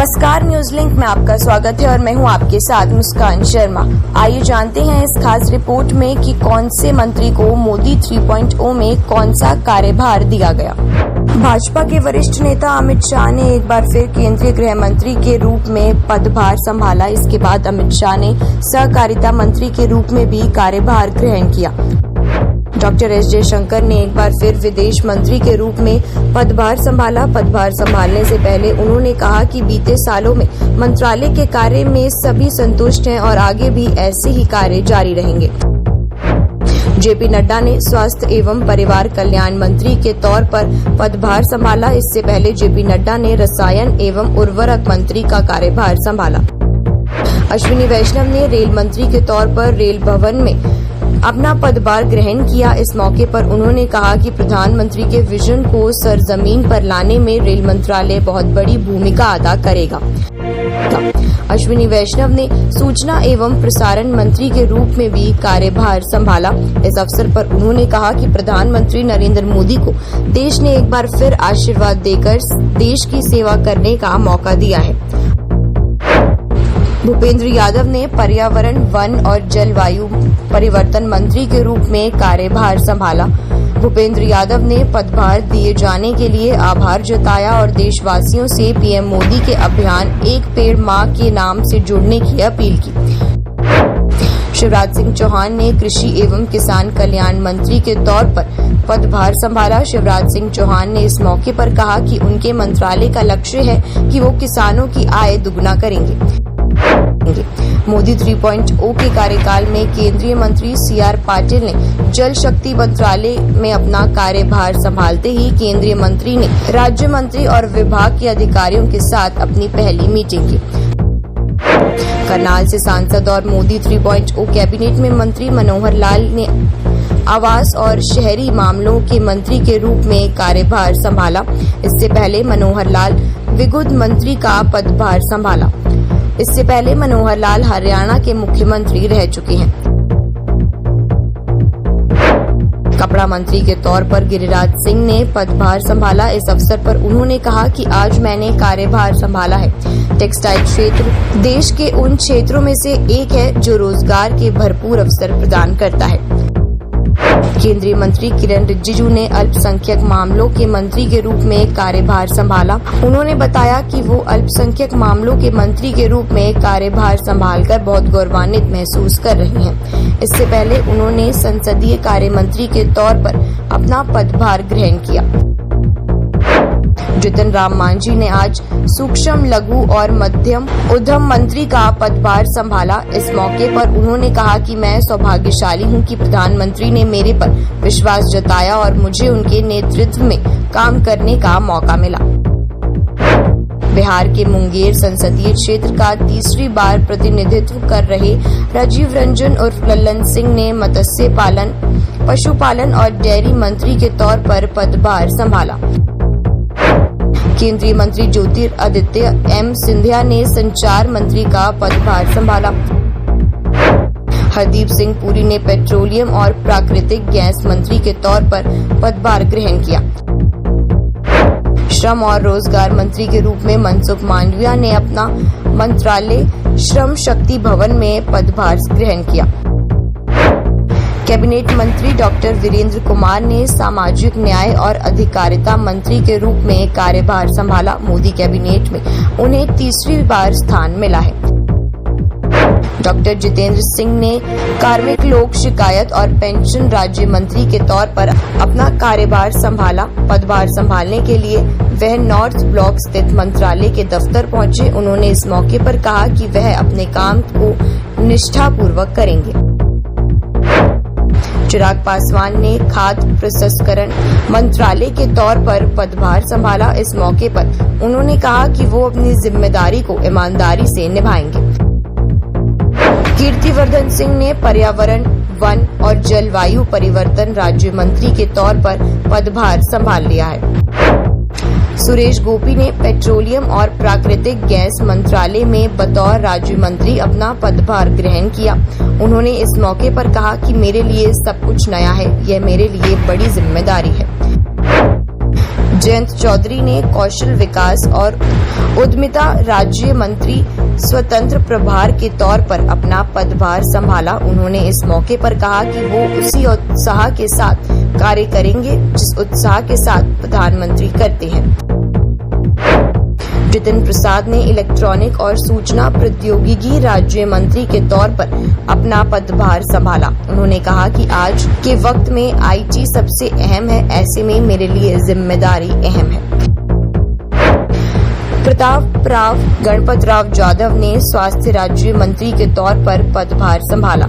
नमस्कार, news link में आपका स्वागत है और मैं हूं आपके साथ मुस्कान शर्मा। आइए जानते हैं इस खास रिपोर्ट में कि कौन से मंत्री को मोदी 3.0 में कौन सा कार्यभार दिया गया। भाजपा के वरिष्ठ नेता अमित शाह ने एक बार फिर केंद्रीय गृह मंत्री के रूप में पदभार संभाला। इसके बाद अमित शाह ने सहकारिता मंत्री के रूप में भी कार्यभार ग्रहण किया। डॉक्टर एस जयशंकर ने एक बार फिर विदेश मंत्री के रूप में पदभार संभाला। पदभार संभालने से पहले उन्होंने कहा कि बीते सालों में मंत्रालय के कार्य में सभी संतुष्ट हैं और आगे भी ऐसे ही कार्य जारी रहेंगे। जेपी नड्डा ने स्वास्थ्य एवं परिवार कल्याण मंत्री के तौर पर पदभार संभाला। इससे पहले जेपी नड्डा ने रसायन एवं उर्वरक मंत्री का कार्यभार संभाला। अश्विनी वैष्णव ने रेल मंत्री के तौर पर रेल भवन में अपना पदभार ग्रहण किया। इस मौके पर उन्होंने कहा कि प्रधानमंत्री के विजन को सरजमीन पर लाने में रेल मंत्रालय बहुत बड़ी भूमिका अदा करेगा। अश्विनी वैष्णव ने सूचना एवं प्रसारण मंत्री के रूप में भी कार्यभार संभाला। इस अवसर पर उन्होंने कहा कि प्रधानमंत्री नरेंद्र मोदी को देश ने एक बार फिर आशीर्वाद देकर देश की सेवा करने का मौका दिया है। भूपेंद्र यादव ने पर्यावरण, वन और जलवायु परिवर्तन मंत्री के रूप में कार्यभार संभाला। भूपेंद्र यादव ने पदभार दिए जाने के लिए आभार जताया और देशवासियों से पीएम मोदी के अभियान एक पेड़ मां के नाम से जुड़ने की अपील की। शिवराज सिंह चौहान ने कृषि एवं किसान कल्याण मंत्री के तौर पर पदभार संभाला। शिवराज सिंह चौहान ने इस मौके पर कहा कि उनके मंत्रालय का लक्ष्य है कि वो किसानों की आय दुगना करेंगे। मोदी 3.0 के कार्यकाल में केंद्रीय मंत्री सीआर पाटिल ने जल शक्ति मंत्रालय में अपना कार्यभार संभालते ही केंद्रीय मंत्री ने राज्य मंत्री और विभाग के अधिकारियों के साथ अपनी पहली मीटिंग की। करनाल से सांसद और मोदी 3.0 कैबिनेट में मंत्री मनोहर लाल ने आवास और शहरी मामलों के मंत्री के रूप में कार्यभार संभाला। इससे पहले मनोहर लाल विद्युत मंत्री का पदभार संभाला। इससे पहले मनोहर लाल हरियाणा के मुख्यमंत्री रह चुके हैं। कपड़ा मंत्री के तौर पर गिरिराज सिंह ने पदभार संभाला। इस अवसर पर उन्होंने कहा कि आज मैंने कार्यभार संभाला है। टेक्सटाइल क्षेत्र देश के उन क्षेत्रों में से एक है जो रोजगार के भरपूर अवसर प्रदान करता है। केंद्रीय मंत्री किरण रिजिजू ने अल्पसंख्यक मामलों के मंत्री के रूप में कार्यभार संभाला। उन्होंने बताया कि वो अल्पसंख्यक मामलों के मंत्री के रूप में कार्यभार संभालकर बहुत गौरवान्वित महसूस कर रही हैं। इससे पहले उन्होंने संसदीय कार्य मंत्री के तौर पर अपना पदभार ग्रहण किया। जितन राम मांझी ने आज सूक्ष्म, लघु और मध्यम उद्यम मंत्री का पदभार संभाला। इस मौके पर उन्होंने कहा कि मैं सौभाग्यशाली हूं कि प्रधानमंत्री ने मेरे पर विश्वास जताया और मुझे उनके नेतृत्व में काम करने का मौका मिला। बिहार के मुंगेर संसदीय क्षेत्र का तीसरी बार प्रतिनिधित्व कर रहे राजीव रंजन उर्फ लल्लन सिंह ने मत्स्य पालन, पशुपालन और डेयरी मंत्री के तौर पर पदभार संभाला। केंद्रीय मंत्री ज्योतिरादित्य एम सिंधिया ने संचार मंत्री का पदभार संभाला। हरदीप सिंह पुरी ने पेट्रोलियम और प्राकृतिक गैस मंत्री के तौर पर पदभार ग्रहण किया। श्रम और रोजगार मंत्री के रूप में मनसुख मांडविया ने अपना मंत्रालय श्रम शक्ति भवन में पदभार ग्रहण किया। कैबिनेट मंत्री डॉक्टर वीरेंद्र कुमार ने सामाजिक न्याय और अधिकारिता मंत्री के रूप में कार्यभार संभाला। मोदी कैबिनेट में उन्हें तीसरी बार स्थान मिला है। डॉक्टर जितेंद्र सिंह ने कार्मिक लोक शिकायत और पेंशन राज्य मंत्री के तौर पर अपना कार्यभार संभाला। पदभार संभालने के लिए वह नॉर्थ ब्लॉक स्थित मंत्रालय के दफ्तर पहुंचे। उन्होंने इस मौके पर कहा कि वह अपने काम को निष्ठापूर्वक करेंगे। चिराग पासवान ने खाद्य प्रसंस्करण मंत्रालय के तौर पर पदभार संभाला। इस मौके पर उन्होंने कहा कि वो अपनी जिम्मेदारी को ईमानदारी से निभाएंगे। कीर्तिवर्धन सिंह ने पर्यावरण, वन और जलवायु परिवर्तन राज्य मंत्री के तौर पर पदभार संभाल लिया है। सुरेश गोपी ने पेट्रोलियम और प्राकृतिक गैस मंत्रालय में बतौर राज्य मंत्री अपना पदभार ग्रहण किया। उन्होंने इस मौके पर कहा कि मेरे लिए सब कुछ नया है, यह मेरे लिए बड़ी जिम्मेदारी है। जयंत चौधरी ने कौशल विकास और उद्यमिता राज्य मंत्री स्वतंत्र प्रभार के तौर पर अपना पदभार संभाला। उन्होंने इस मौके पर कहा कि वो उसी उत्साह के साथ कार्य करेंगे जिस उत्साह के साथ प्रधानमंत्री करते हैं। जितिन प्रसाद ने इलेक्ट्रॉनिक और सूचना प्रौद्योगिकी राज्य मंत्री के तौर पर अपना पदभार संभाला। उन्होंने कहा कि आज के वक्त में आईटी सबसे अहम है, ऐसे में मेरे लिए जिम्मेदारी अहम है। प्रताप राव गणपत राव जाधव ने स्वास्थ्य राज्य मंत्री के तौर पर पदभार संभाला।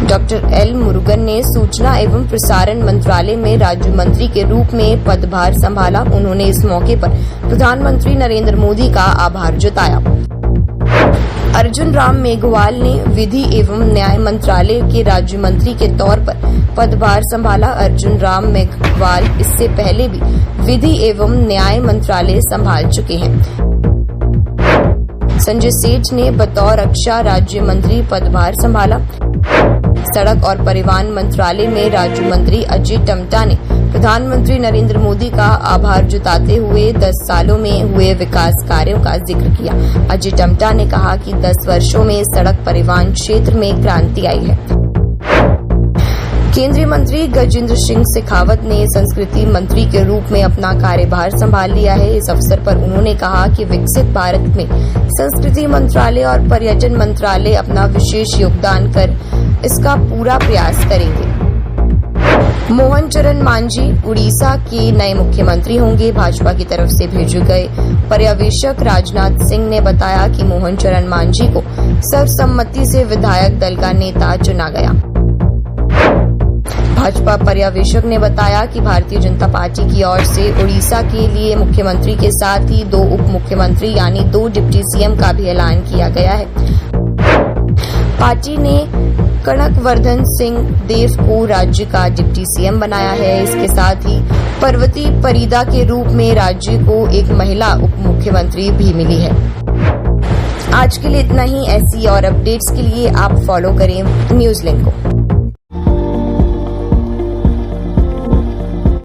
डॉक्टर एल मुरुगन ने सूचना एवं प्रसारण मंत्रालय में राज्य मंत्री के रूप में पदभार संभाला। उन्होंने इस मौके पर प्रधानमंत्री नरेंद्र मोदी का आभार जताया। अर्जुन राम मेघवाल ने विधि एवं न्याय मंत्रालय के राज्य मंत्री के तौर पर पदभार संभाला। अर्जुन राम मेघवाल इससे पहले भी विधि एवं न्याय मंत्रालय संभाल चुके हैं। संजय सेठ ने बतौर रक्षा राज्य मंत्री पदभार संभाला। सड़क और परिवहन मंत्रालय में राज्य मंत्री अजय टम्टा ने प्रधानमंत्री नरेंद्र मोदी का आभार जताते हुए 10 सालों में हुए विकास कार्यों का जिक्र किया। अजय टम्टा ने कहा कि 10 वर्षों में सड़क परिवहन क्षेत्र में क्रांति आई है। केंद्रीय मंत्री गजेंद्र सिंह शेखावत ने संस्कृति मंत्री के रूप में अपना कार्यभार संभाल लिया है। इस अवसर पर उन्होंने कहा कि विकसित भारत में संस्कृति मंत्रालय और पर्यटन मंत्रालय अपना विशेष योगदान कर इसका पूरा प्रयास करेंगे। मोहन चरण मांझी उड़ीसा के नए मुख्यमंत्री होंगे। भाजपा की तरफ से भेजे गए पर्यवेक्षक राजनाथ सिंह ने बताया कि मोहन चरण मांझी को सर्वसम्मति से विधायक दल का नेता चुना गया। भाजपा पर्यवेक्षक ने बताया कि भारतीय जनता पार्टी की ओर से उड़ीसा के लिए मुख्यमंत्री के साथ ही 2 उप मुख्यमंत्री यानी 2 डिप्टी सीएम का भी ऐलान किया गया है। पार्टी ने कनकवर्धन सिंह देव को राज्य का डिप्टी सीएम बनाया है। इसके साथ ही पार्वती परिदा के रूप में राज्य को एक महिला उप मुख्यमंत्री भी मिली है। आज के लिए इतना ही। ऐसी और अपडेट्स के लिए आप फॉलो करें न्यूज़ लिंक को।